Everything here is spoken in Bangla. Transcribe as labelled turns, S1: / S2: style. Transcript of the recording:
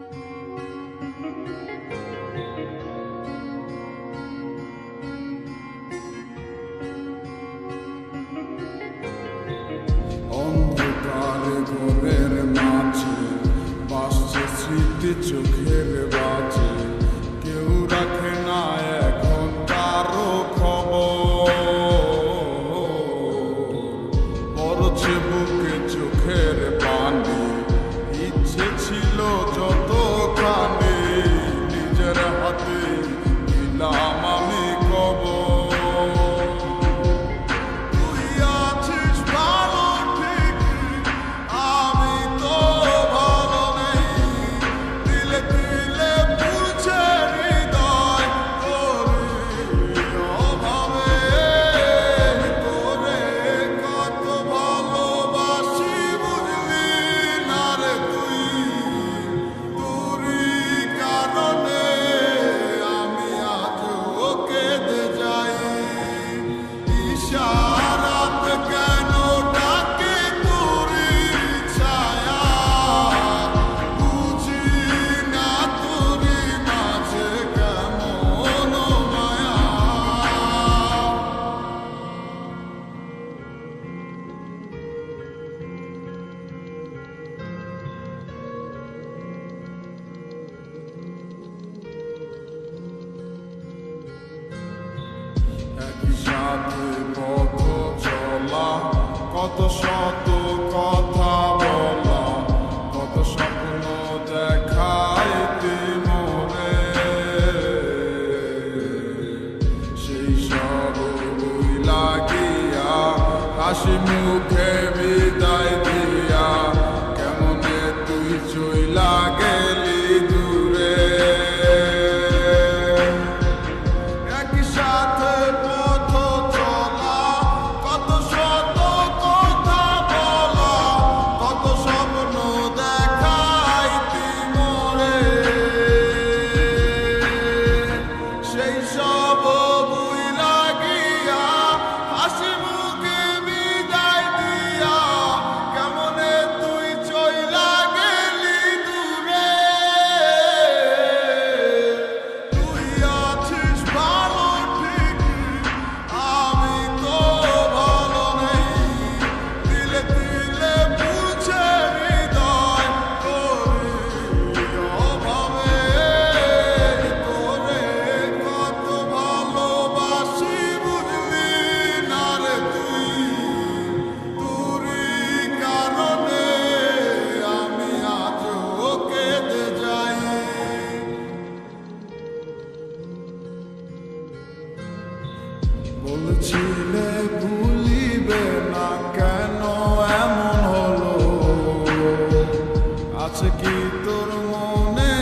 S1: অন্ধকারে ঘরের মাঝে ভাসছে স্মৃতি চোখের বাজে, কেউ রাখে না এখন কারো খবর। পড়ছে বুকে চোখের পানি, ইচ্ছে ছিল যতখানি নিজের হাতে দিলাম আমি খবর। একসাথে পথ চলা, কত শত কথা বলা, কত স্বপ্ন দেখাইতে মনে, সেই সব বই লাগিয়া হাসি মুখে বিদায় দিয়া কেমনে তুই চইলা গেলি দূরে। বলছিলে ভুলিবে না, কেন এমন হলো? আছে কি তোর মনে